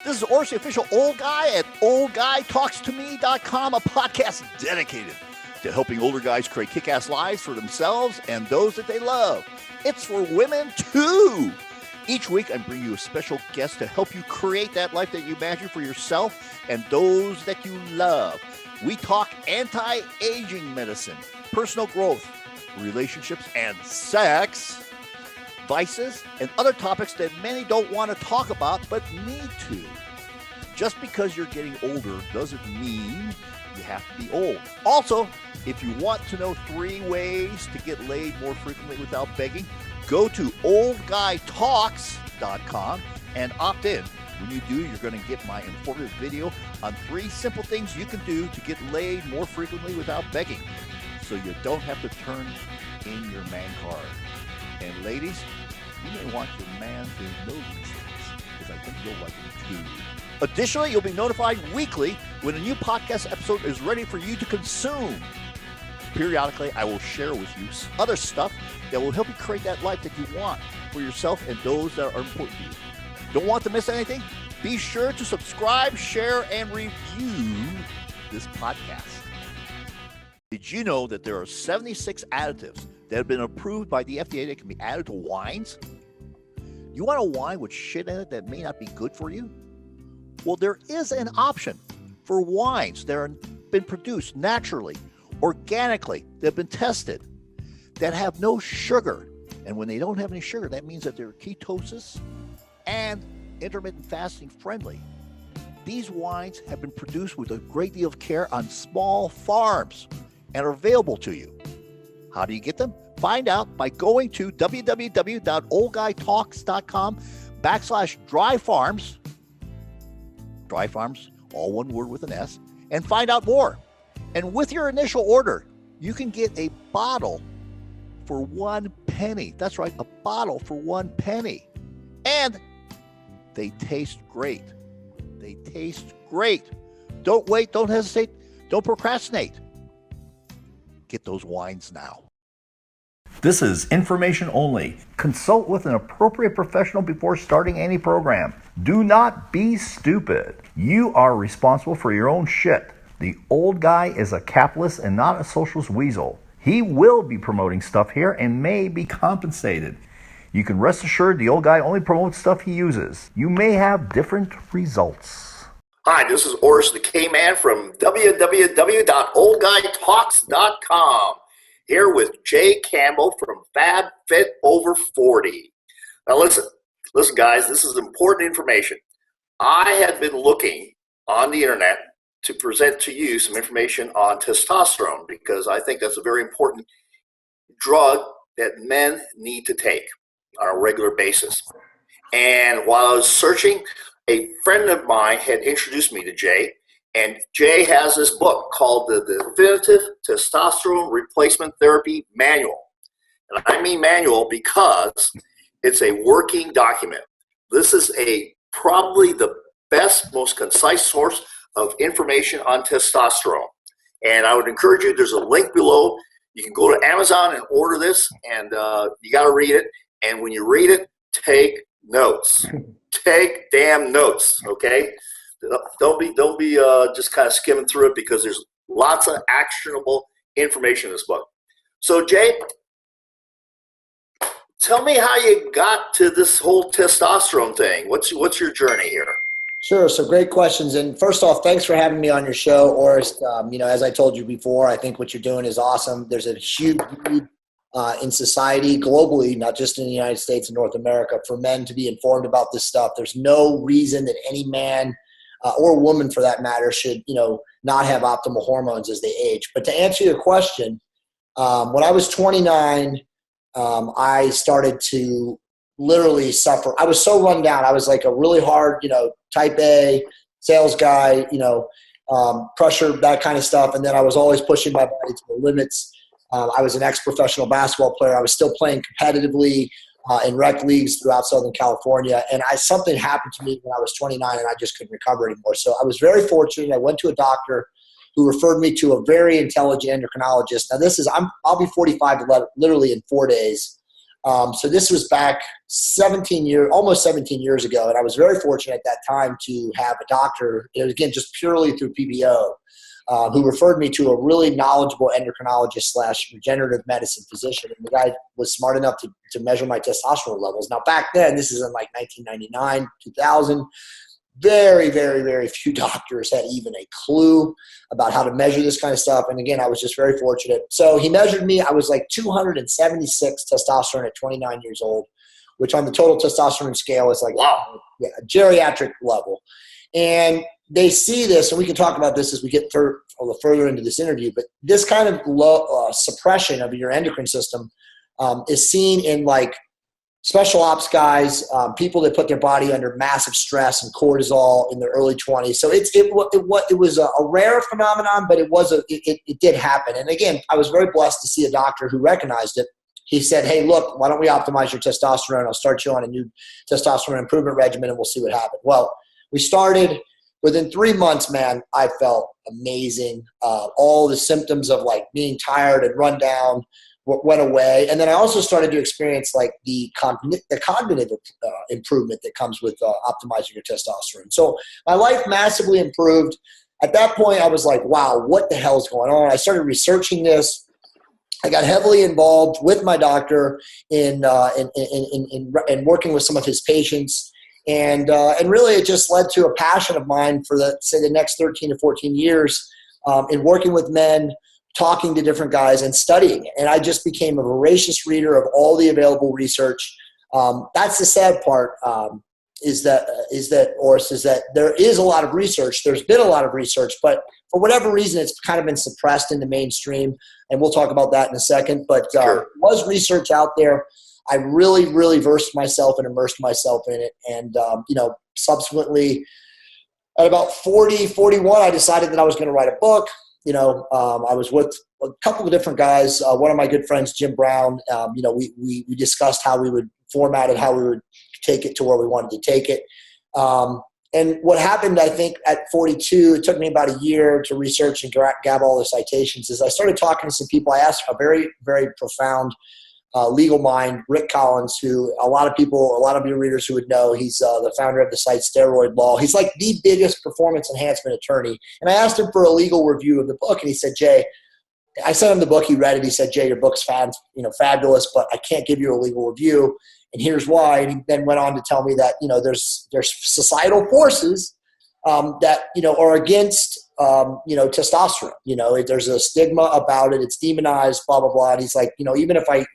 This is Orsi, official old guy at oldguytalkstome.com, a podcast dedicated to helping older guys create kick-ass lives for themselves and those that they love. It's for women too. Each week, I bring you a special guest to help you create that life that you imagine for yourself and those that you love. We talk anti-aging medicine, personal growth, relationships, and sex, vices, and other topics that many don't want to talk about but need to. Just because you're getting older doesn't mean you have to be old. Also, if you want to know 3 ways to get laid more frequently without begging, go to oldguytalks.com and opt in. When you do, you're going to get my informative video on 3 simple things you can do to get laid more frequently without begging, so you don't have to turn in your man card. And ladies, you may want your man to know these things, because I think you'll like it too. Additionally, you'll be notified weekly when a new podcast episode is ready for you to consume. Periodically, I will share with you other stuff that will help you create that life that you want for yourself and those that are important to you. Don't want to miss anything? Be sure to subscribe, share, and review this podcast. Did you know that there are 76 additives that have been approved by the FDA that can be added to wines? You want a wine with shit in it that may not be good for you? Well, there is an option for wines that have been produced naturally, organically, that have been tested, that have no sugar. And when they don't have any sugar, that means that they're ketosis and intermittent fasting friendly. These wines have been produced with a great deal of care on small farms and are available to you. How do you get them? Find out by going to www.oldguytalks.com/dry farms, all one word with an S, and find out more. And with your initial order, you can get a bottle for 1 penny. That's right, a bottle for 1 penny. And they taste great. They taste great. Don't wait, don't hesitate, don't procrastinate. Get those wines now. This is information only. Consult with an appropriate professional before starting any program. Do not be stupid. You are responsible for your own shit. The old guy is a capitalist and not a socialist weasel. He will be promoting stuff here and may be compensated. You can rest assured the old guy only promotes stuff he uses. You may have different results. Hi, this is Oris the K-Man from www.oldguytalks.com, here with Jay Campbell from FabFitOver40. Now listen guys, this is important information. I have been looking on the internet to present to you some information on testosterone, because I think that's a very important drug that men need to take on a regular basis. And while I was searching, a friend of mine had introduced me to Jay, and Jay has this book called the Definitive Testosterone Replacement Therapy Manual. And I mean manual because it's a working document. This is probably the best, most concise source of information on testosterone. And I would encourage you, there's a link below. You can go to Amazon and order this, and you got to read it. And when you read it, take notes. Take damn notes, okay? Don't be just kind of skimming through it, because there's lots of actionable information in this book. So Jay, tell me how you got to this whole testosterone thing. What's your journey here? Sure. So great questions. And first off, thanks for having me on your show, Oris. As I told you before, I think what you're doing is awesome. There's a huge need in society globally, not just in the United States and North America, for men to be informed about this stuff. There's no reason that any man or woman, for that matter, should not have optimal hormones as they age. But to answer your question, when I was 29, I started to literally suffer. I was so run down. I was like a really hard, type A sales guy, pressure, that kind of stuff. And then I was always pushing my body to the limits. I was an ex-professional basketball player. I was still playing competitively in rec leagues throughout Southern California. And something happened to me when I was 29, and I just couldn't recover anymore. So I was very fortunate. I went to a doctor who referred me to a very intelligent endocrinologist. Now I'll be 45 literally in 4 days. So this was back almost 17 years ago. And I was very fortunate at that time to have a doctor, again, just purely through PBO, who referred me to a really knowledgeable endocrinologist / regenerative medicine physician. And the guy was smart enough to measure my testosterone levels. Now, back then, this is in like 1999, 2000, very, very, very few doctors had even a clue about how to measure this kind of stuff. And again, I was just very fortunate. So he measured me. I was like 276 testosterone at 29 years old, which on the total testosterone scale is like, wow, yeah, a geriatric level. And they see this, and we can talk about this as we get a little further into this interview, but this kind of low suppression of your endocrine system is seen in like special ops guys, people that put their body under massive stress and cortisol in their early 20s. So it was a rare phenomenon, but it did happen. And again, I was very blessed to see a doctor who recognized it. He said, hey, look, why don't we optimize your testosterone? I'll start you on a new testosterone improvement regimen, and we'll see what happens. Well, we started. Within 3 months, man, I felt amazing. All the symptoms of like being tired and run down went away. And then I also started to experience like the cognitive improvement that comes with optimizing your testosterone. So my life massively improved. At that point, I was like, wow, what the hell is going on? I started researching this. I got heavily involved with my doctor in working with some of his patients. And really it just led to a passion of mine for the next 13 to 14 years in working with men, talking to different guys and studying it. And I just became a voracious reader of all the available research. That's the sad part, is that there is a lot of research. There's been a lot of research, but for whatever reason, it's kind of been suppressed in the mainstream. And we'll talk about that in a second. But there was research out there. I really, really versed myself and immersed myself in it. And, subsequently at about 41, I decided that I was going to write a book. I was with a couple of different guys. One of my good friends, Jim Brown, we discussed how we would format it, how we would take it to where we wanted to take it. And what happened, I think, at 42, it took me about a year to research and grab all the citations, is I started talking to some people. I asked a very, very profound legal mind, Rick Collins, who a lot of your readers who would know, he's the founder of the site Steroid Law. He's like the biggest performance enhancement attorney. And I asked him for a legal review of the book, and he said, Jay, I sent him the book. He read it. He said, Jay, your book's fabulous, but I can't give you a legal review. And here's why. And he then went on to tell me that, there's societal forces that, are against, testosterone. There's a stigma about it. It's demonized, blah, blah, blah. And he's like, even if I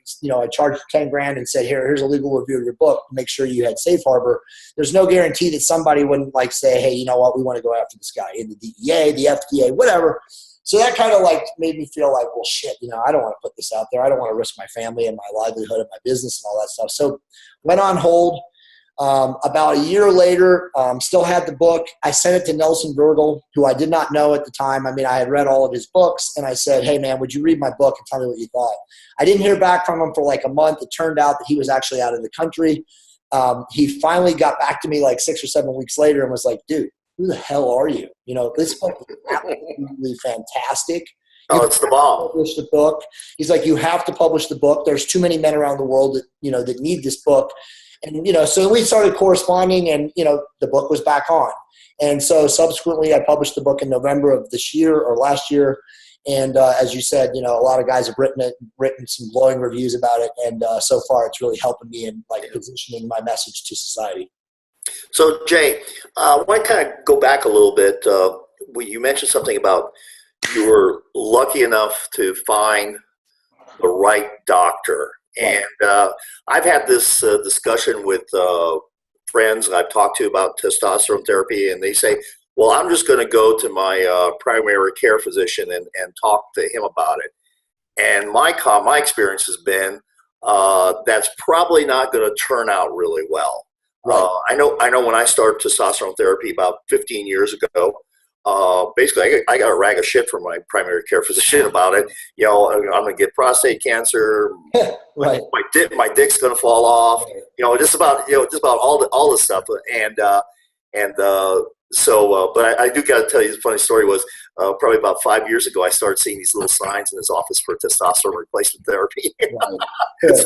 charged $10,000 and said, here's a legal review of your book, make sure you had safe harbor, there's no guarantee that somebody wouldn't like say, hey, you know what, we want to go after this guy in the DEA, the FDA, whatever. So that kind of like made me feel like, well, shit, I don't want to put this out there. I don't want to risk my family and my livelihood and my business and all that stuff. So went on hold. About a year later, still had the book. I sent it to Nelson Virgil, who I did not know at the time. I mean, I had read all of his books, and I said, hey, man, would you read my book and tell me what you thought? I didn't hear back from him for like a month. It turned out that he was actually out of the country. He finally got back to me like 6 or 7 weeks later and was like, dude, who the hell are you? This book is absolutely fantastic. It's the bomb. Publish the book. He's like, you have to publish the book. There's too many men around the world that, that need this book. And, so we started corresponding, and, the book was back on. And so subsequently I published the book in November of this year or last year. And as you said, a lot of guys have written some glowing reviews about it. And so far it's really helping me in like positioning my message to society. So Jay, I want to kind of go back a little bit. You mentioned something about you were lucky enough to find the right doctor. And I've had this discussion with friends I've talked to about testosterone therapy, and they say, well, I'm just going to go to my primary care physician and talk to him about it. And my experience has been that's probably not going to turn out really well. Right. I know when I started testosterone therapy about 15 years ago, basically I got a rag of shit from my primary care physician about it. I'm going to get prostate cancer. Right. My dick's going to fall off. Just about all the stuff. And but I do got to tell you, the funny story was probably about 5 years ago, I started seeing these little signs in his office for testosterone replacement therapy. Right.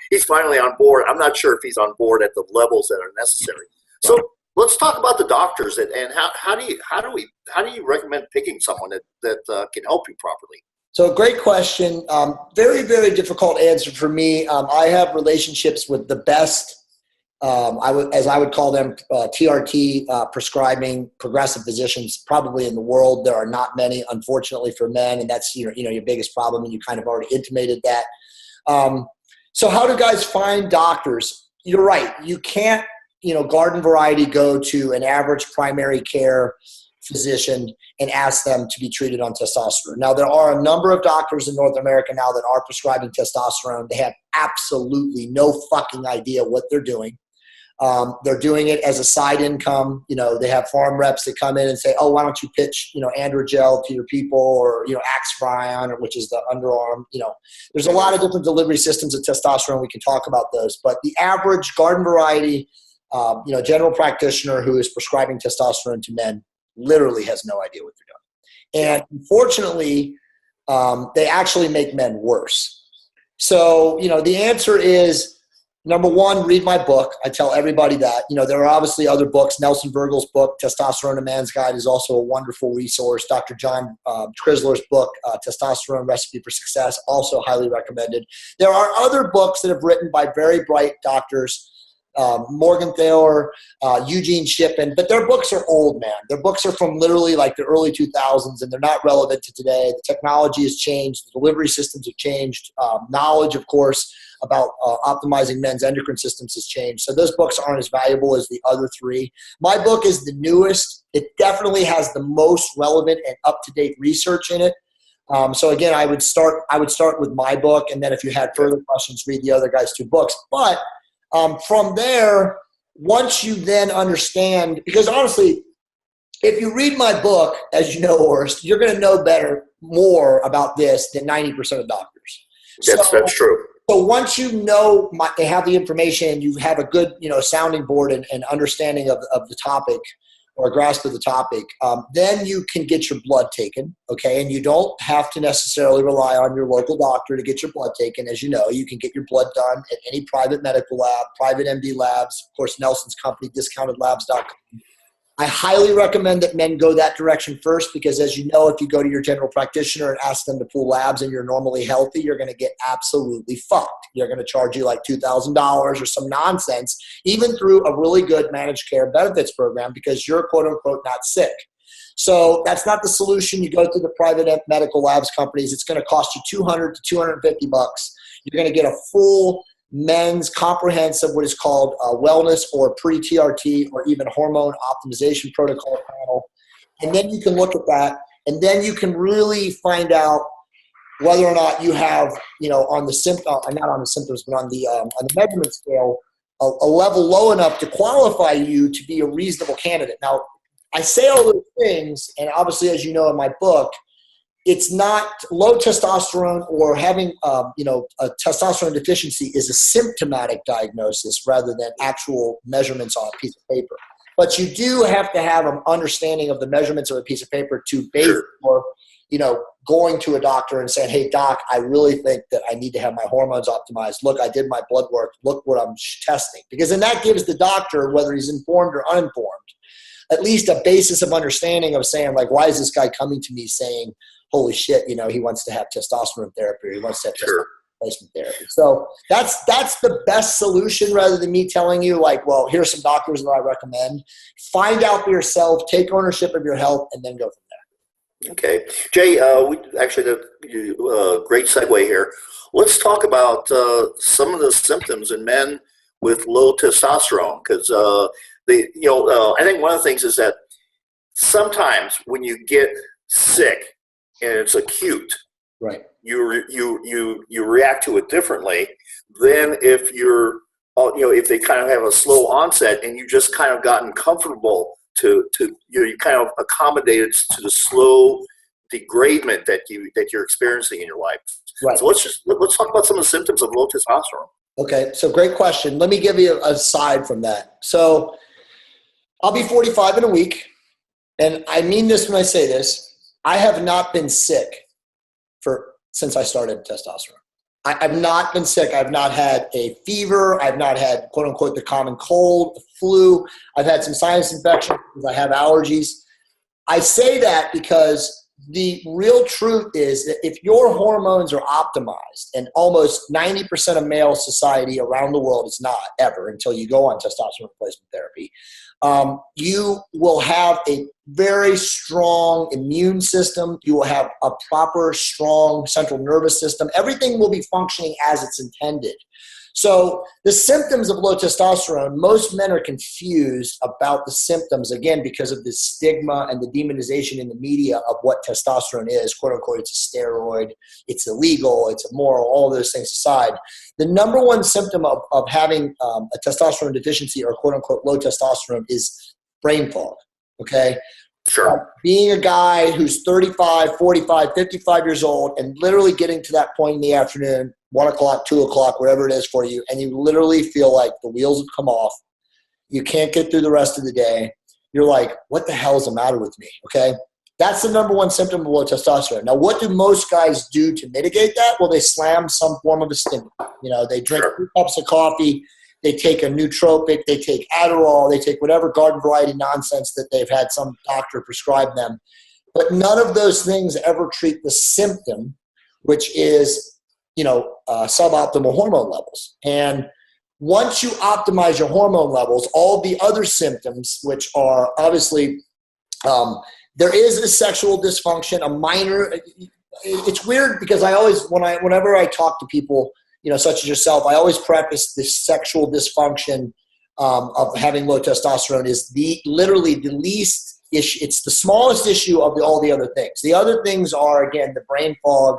He's finally on board. I'm not sure if he's on board at the levels that are necessary. So let's talk about the doctors and how do you recommend picking someone that can help you properly? So great question. Very, very difficult answer for me. I have relationships with the best, as I would call them, TRT prescribing progressive physicians probably in the world. There are not many, unfortunately, for men, and that's your biggest problem, and you kind of already intimated that. So how do guys find doctors? You're right. You can't, garden variety go to an average primary care physician and ask them to be treated on testosterone. Now, there are a number of doctors in North America now that are prescribing testosterone. They have absolutely no fucking idea what they're doing. They're doing it as a side income. They have farm reps that come in and say, oh, why don't you pitch, androgel to your people, or, Axion, which is the underarm. There's a lot of different delivery systems of testosterone. We can talk about those. But the average garden variety, general practitioner who is prescribing testosterone to men literally has no idea what they're doing. And unfortunately, they actually make men worse. So, the answer is, number one, read my book. I tell everybody that. There are obviously other books. Nelson Virgil's book, Testosterone: A Man's Guide, is also a wonderful resource. Dr. John Chrysler's book, Testosterone Recipe for Success, also highly recommended. There are other books that have written by very bright doctors, Morgan Thayer, Eugene Shippen, but their books are old, man. Their books are from literally like the early 2000s, and they're not relevant to today. The technology has changed. The delivery systems have changed. Knowledge, of course, about optimizing men's endocrine systems has changed. So those books aren't as valuable as the other three. My book is the newest. It definitely has the most relevant and up-to-date research in it. So again, I would start with my book, and then if you had further questions, read the other guys' two books. But from there, once you then understand, because honestly, if you read my book, as you know, Horst, you're going to know more about this than 90% of doctors. That's true. So once they have the information, you have a good, sounding board and understanding of the topic, or a grasp of the topic, then you can get your blood taken, okay? And you don't have to necessarily rely on your local doctor to get your blood taken. As you know, you can get your blood done at any private medical lab, private MD labs, of course, Nelson's company, discountedlabs.com. I highly recommend that men go that direction first, because as you know, if you go to your general practitioner and ask them to pull labs and you're normally healthy, you're going to get absolutely fucked. They're going to charge you like $2,000 or some nonsense, even through a really good managed care benefits program, because you're quote unquote not sick. So that's not the solution. You go to the private medical labs companies. It's going to cost you $200 to $250. You're going to get a full men's comprehensive, what is called wellness or pre-TRT or even hormone optimization protocol panel. And then you can look at that, and then you can really find out whether or not you have, on the not on the symptoms, but on the measurement scale, a level low enough to qualify you to be a reasonable candidate. Now, I say all those things, and obviously, as you know in my book, it's not low testosterone or having, a testosterone deficiency is a symptomatic diagnosis rather than actual measurements on a piece of paper. But you do have to have an understanding of the measurements of a piece of paper to base for, going to a doctor and saying, hey, doc, I really think that I need to have my hormones optimized. Look, I did my blood work. Look what I'm testing. Because then that gives the doctor, whether he's informed or uninformed, at least a basis of understanding of saying, like, why is this guy coming to me saying, holy shit, he wants to have testosterone therapy, or he wants to have testosterone replacement therapy. So that's the best solution, rather than me telling you, like, well, here's some doctors that I recommend. Find out for yourself, take ownership of your health, and then go from there. Okay. Jay, we actually did a great segue here. Let's talk about some of the symptoms in men with low testosterone, because I think one of the things is that sometimes when you get sick and it's acute, right, you react to it differently than if if they kind of have a slow onset and you just kind of gotten comfortable you kind of accommodated to the slow degradement that you're experiencing in your life. Right. So let's talk about some of the symptoms of low testosterone. Okay, so great question. Let me give you a aside from that. So I'll be 45 in a week. And I mean this when I say this. I have not been sick since I started testosterone. I've not been sick. I've not had a fever. I've not had, quote unquote, the common cold, the flu. I've had some sinus infection because I have allergies. I say that because the real truth is that if your hormones are optimized, and almost 90% of male society around the world is not ever until you go on testosterone replacement therapy, you will have a very strong immune system. You will have a proper, strong central nervous system. Everything will be functioning as it's intended. So the symptoms of low testosterone, most men are confused about the symptoms, again, because of the stigma and the demonization in the media of what testosterone is. Quote unquote, it's a steroid, it's illegal, it's immoral, all those things aside. The number one symptom of having a testosterone deficiency or quote unquote low testosterone is brain fog, okay? Sure. Being a guy who's 35, 45, 55 years old and literally getting to that point in the afternoon, 1 o'clock, 2 o'clock, wherever it is for you, and you literally feel like the wheels have come off. You can't get through the rest of the day. You're like, what the hell is the matter with me? Okay. That's the number one symptom of low testosterone. Now, what do most guys do to mitigate that? Well, they slam some form of a stimulant. You know, they drink 2 cups of coffee. They take a nootropic, they take Adderall, they take whatever garden variety nonsense that they've had some doctor prescribe them. But none of those things ever treat the symptom, which is, suboptimal hormone levels. And once you optimize your hormone levels, all the other symptoms, which are obviously, there is a sexual dysfunction, a minor, it's weird because I always, whenever I talk to people, such as yourself, I always preface this sexual dysfunction of having low testosterone is literally the least issue. It's the smallest issue of all the other things. The other things are, again, the brain fog,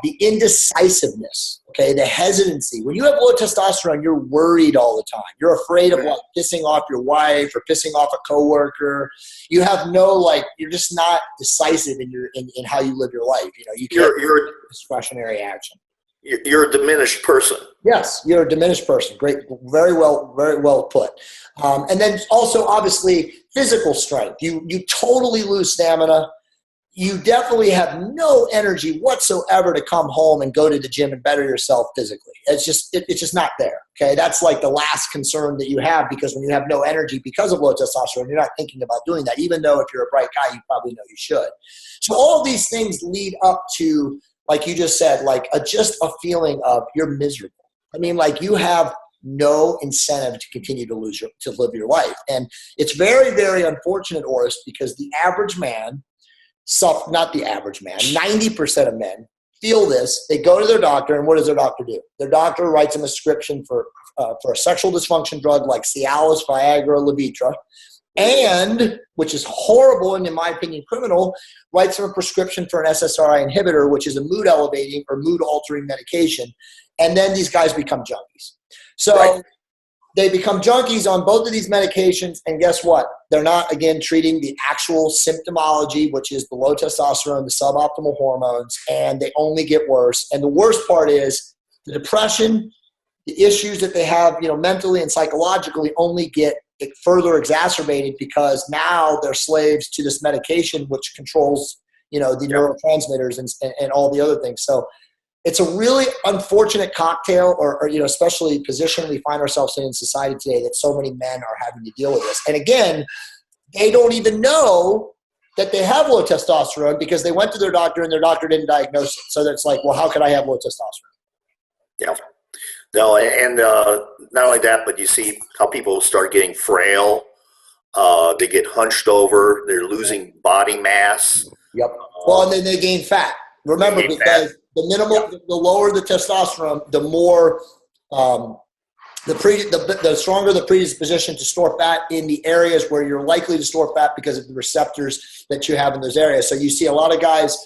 the indecisiveness, okay, the hesitancy. When you have low testosterone, you're worried all the time. You're afraid of pissing off your wife or pissing off a coworker. You have you're just not decisive in how you live your life. You can't do discretionary action. You're a diminished person. Yes, you're a diminished person. Great, very well put. And then also, obviously, physical strength. You totally lose stamina. You definitely have no energy whatsoever to come home and go to the gym and better yourself physically. It's just not there. Okay, that's like the last concern that you have, because when you have no energy because of low testosterone, you're not thinking about doing that. Even though if you're a bright guy, you probably know you should. So all of these things lead up to, like you just said, just a feeling of you're miserable. I mean, you have no incentive to continue to live your life. And it's very, very unfortunate, Orest, because the average man, not the average man, 90% of men feel this. They go to their doctor, and what does their doctor do? Their doctor writes them a prescription for a sexual dysfunction drug like Cialis, Viagra, Levitra, and, which is horrible and in my opinion criminal, writes them a prescription for an SSRI inhibitor, which is a mood elevating or mood altering medication. And then these guys become junkies. So they become junkies on both of these medications, and guess what? They're not, again, treating the actual symptomology, which is the low testosterone, the suboptimal hormones, and they only get worse. And the worst part is the depression, the issues that they have, mentally and psychologically only get further exacerbated because now they're slaves to this medication, which controls, the neurotransmitters and all the other things. So it's a really unfortunate cocktail, or especially position we find ourselves in society today, that so many men are having to deal with this. And again, they don't even know that they have low testosterone because they went to their doctor and their doctor didn't diagnose it. So it's like, well, how could I have low testosterone? Yeah. No, and not only that, but you see how people start getting frail. They get hunched over. They're losing body mass. Yep. Well, and then they gain fat. Remember, because the lower the testosterone, the more the stronger the predisposition to store fat in the areas where you're likely to store fat because of the receptors that you have in those areas. So you see a lot of guys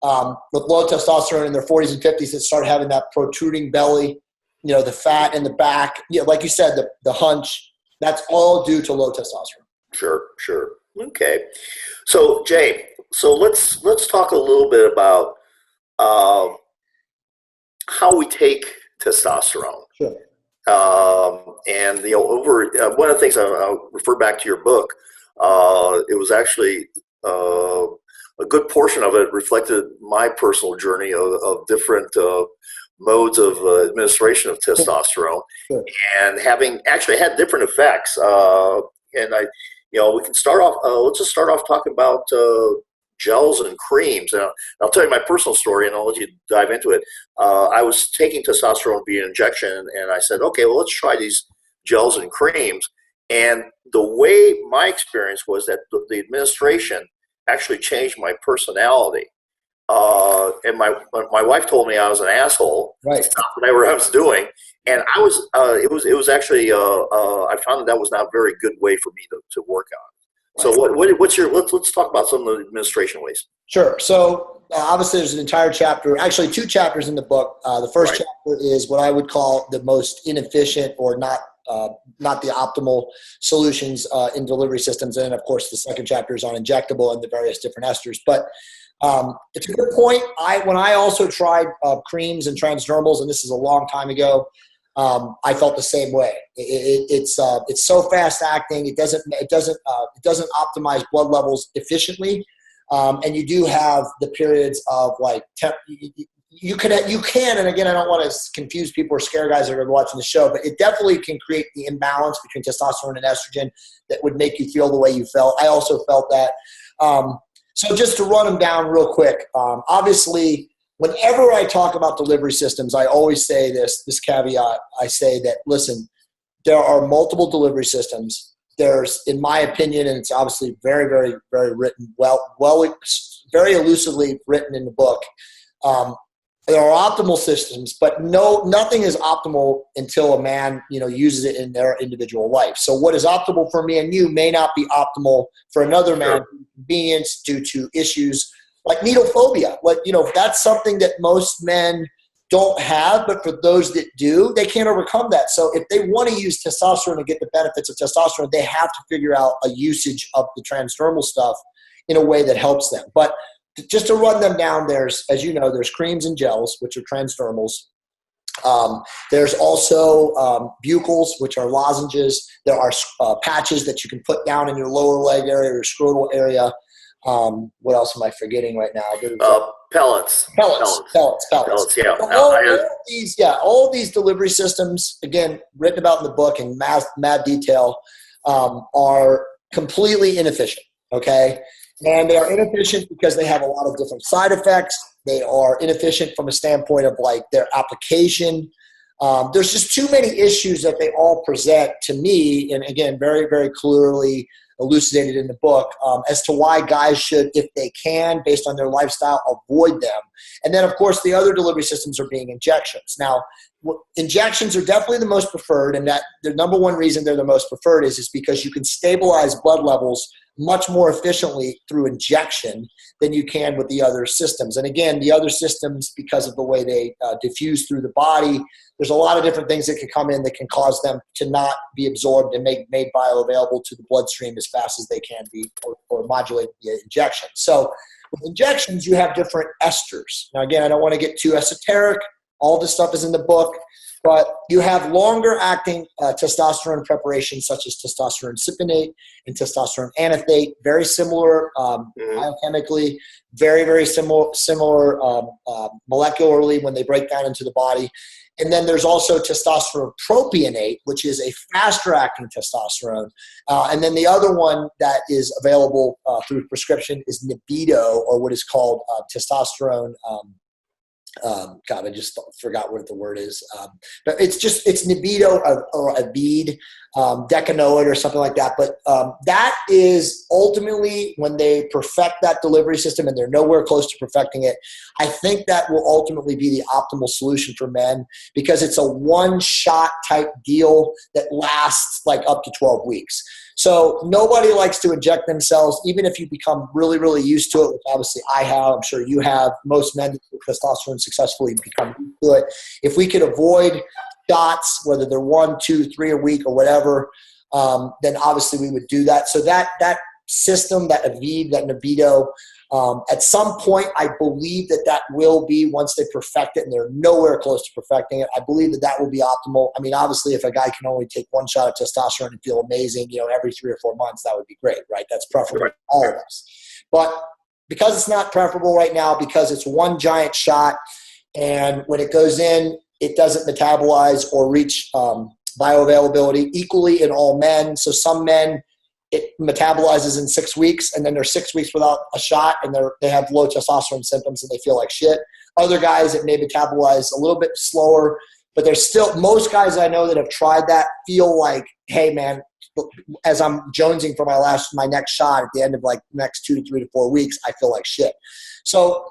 with low testosterone in their 40s and 50s that start having that protruding belly, the fat in the back, like you said, the hunch. That's all due to low testosterone. Sure. Okay. So Jay, let's talk a little bit about how we take testosterone. Sure. And over one of the things I'll refer back to your book. It was actually a good portion of it reflected my personal journey of different modes of administration of testosterone, and having actually had different effects. And we can start off. Let's just start off talking about gels and creams. And I'll tell you my personal story, and I'll let you dive into it. I was taking testosterone via injection, and I said, okay, well, let's try these gels and creams. And the way my experience was that the administration actually changed my personality. And my wife told me I was an asshole. Right. Whatever I was doing, and I was. It was actually. I found that was not a very good way for me to work on. So what's your? Let's talk about some of the administration ways. Sure. So obviously, there's an entire chapter. Actually, 2 chapters in the book. The first chapter is what I would call the most inefficient or not the optimal solutions in delivery systems, and of course, the second chapter is on injectable and the various different esters. But it's a good point. When I also tried creams and transdermals, and this is a long time ago, I felt the same way. It's so fast acting. It doesn't optimize blood levels efficiently, and you do have the periods of like you can, and again, I don't want to confuse people or scare guys that are watching the show, but it definitely can create the imbalance between testosterone and estrogen that would make you feel the way you felt. I also felt that. So just to run them down real quick, obviously, whenever I talk about delivery systems, I always say this caveat. I say that, listen, there are multiple delivery systems. There's, in my opinion, and it's obviously very, very, very written, very elusively written in the book. There are optimal systems, but nothing is optimal until a man, uses it in their individual life. So what is optimal for me and you may not be optimal for another man due to convenience, due to issues like needle phobia. That's something that most men don't have, but for those that do, they can't overcome that. So if they want to use testosterone to get the benefits of testosterone, they have to figure out a usage of the transdermal stuff in a way that helps them. But just to run them down, there's creams and gels, which are transdermals. There's also buccals, which are lozenges. There are patches that you can put down in your lower leg area or scrotal area. What else am I forgetting right now? Pellets. Yeah. All of these delivery systems, again, written about in the book in mad detail, are completely inefficient. Okay. And they are inefficient because they have a lot of different side effects. They are inefficient from a standpoint of like their application. There's just too many issues that they all present to me. And again, very, very clearly elucidated in the book as to why guys should, if they can, based on their lifestyle, avoid them. And then, of course, the other delivery systems are being injections. Now, injections are definitely the most preferred, and that the number one reason they're the most preferred is because you can stabilize blood levels much more efficiently through injection than you can with the other systems. And again, the other systems, because of the way they diffuse through the body, there's a lot of different things that can come in that can cause them to not be absorbed and made bioavailable to the bloodstream as fast as they can be, or modulate via injection. So with injections, you have different esters. Now, again, I don't want to get too esoteric. All this stuff is in the book. But you have longer-acting testosterone preparations such as testosterone cypionate and testosterone anaphate, very similar biochemically, very, very similar molecularly when they break down into the body. And then there's also testosterone propionate, which is a faster-acting testosterone. And then the other one that is available through prescription is libido, or what is called testosterone God, I just forgot what the word is. But it's libido or Avide, Decanoid or something like that. But that is ultimately, when they perfect that delivery system, and they're nowhere close to perfecting it, I think that will ultimately be the optimal solution for men, because it's a one-shot type deal that lasts like up to 12 weeks. So nobody likes to inject themselves, even if you become really, really used to it, which obviously I have, I'm sure you have. Most men with testosterone successfully become used to it. If we could avoid shots, whether they're 1, 2, 3 a week or whatever, then obviously we would do that. So that system, that ADDITIVE, that libido. At some point, I believe that will be, once they perfect it, and they're nowhere close to perfecting it, I believe that will be optimal. I mean, obviously, if a guy can only take one shot of testosterone and feel amazing, every 3 or 4 months, that would be great, right? That's preferable for all of us. But because it's not preferable right now, because it's one giant shot, and when it goes in, it doesn't metabolize or reach bioavailability equally in all men. So some men, it metabolizes in 6 weeks, and then they're 6 weeks without a shot, and they have low testosterone symptoms and they feel like shit. Other guys, it may metabolize a little bit slower, but there's still, most guys I know that have tried that feel like, hey man, as I'm jonesing for my next shot at the end of like the next 2 to 3 to 4 weeks, I feel like shit. So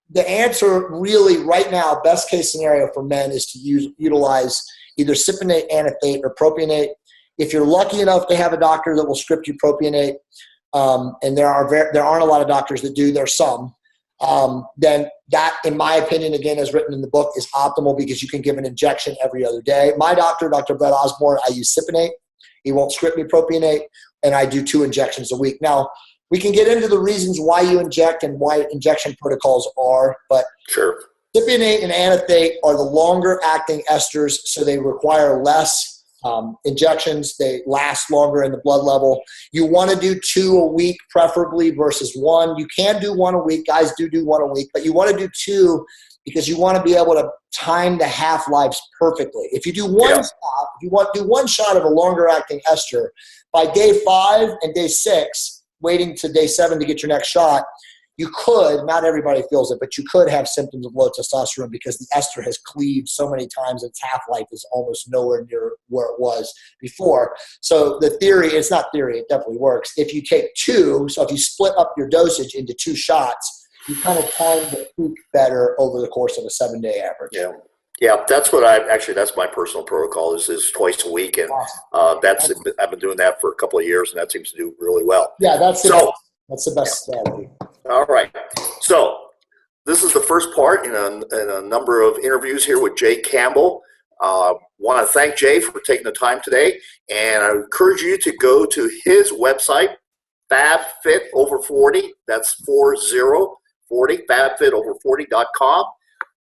the answer really right now, best case scenario for men, is to utilize either cypionate, anethate, or propionate. If you're lucky enough to have a doctor that will script you propionate, and there aren't a lot of doctors that do, there's some, then that, in my opinion, again, as written in the book, is optimal because you can give an injection every other day. My doctor, Dr. Brett Osborne, I use cypionate. He won't script me propionate, and I do 2 injections a week. Now, we can get into the reasons why you inject and why injection protocols are, but sure. Cypionate and anethate are the longer-acting esters, so they require less injections. They last longer in the blood level. You want to do 2 a week, preferably, versus 1. You can do 1 a week. Guys do 1 a week, but you want to do 2 because you want to be able to time the half-lives perfectly. If you do one shot, if you want to do 1 shot of a longer-acting ester, by day 5 and day 6, waiting to day 7 to get your next shot, you could, not everybody feels it, but you could have symptoms of low testosterone because the ester has cleaved so many times its half-life is almost nowhere near where it was before. So the theory, it's not theory, it definitely works. If you take 2, so if you split up your dosage into 2 shots, you kind of time the peak better over the course of a 7-day average. Yeah. Yeah, that's what that's my personal protocol is twice a week. And I've been doing that for a couple of years, and that seems to do really well. Yeah, that's the best strategy. All right. So this is the first part in a number of interviews here with Jay Campbell. Want to thank Jay for taking the time today. And I encourage you to go to his website, FabFitOver40. That's 4040, FabFitOver40.com.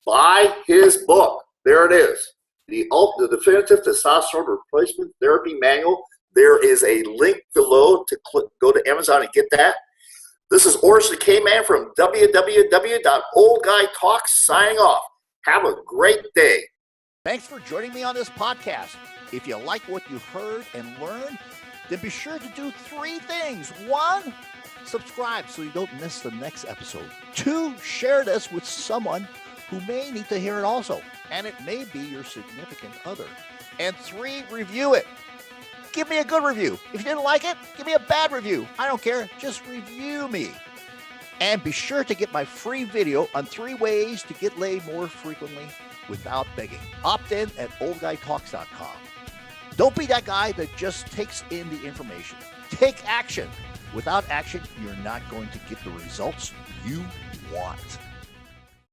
Buy his book. There it is. The Definitive Testosterone Replacement Therapy Manual. There is a link below to go to Amazon and get that. This is Oris the K-Man from www.oldguytalks signing off. Have a great day. Thanks for joining me on this podcast. If you like what you heard and learned, then be sure to do 3 things. 1, subscribe so you don't miss the next episode. 2, share this with someone who may need to hear it also, and it may be your significant other. And 3, review it. Give me a good review. If you didn't like it, give me a bad review. I don't care. Just review me. And be sure to get my free video on 3 ways to get laid more frequently without begging. Opt in at oldguytalks.com. Don't be that guy that just takes in the information. Take action. Without action, you're not going to get the results you want.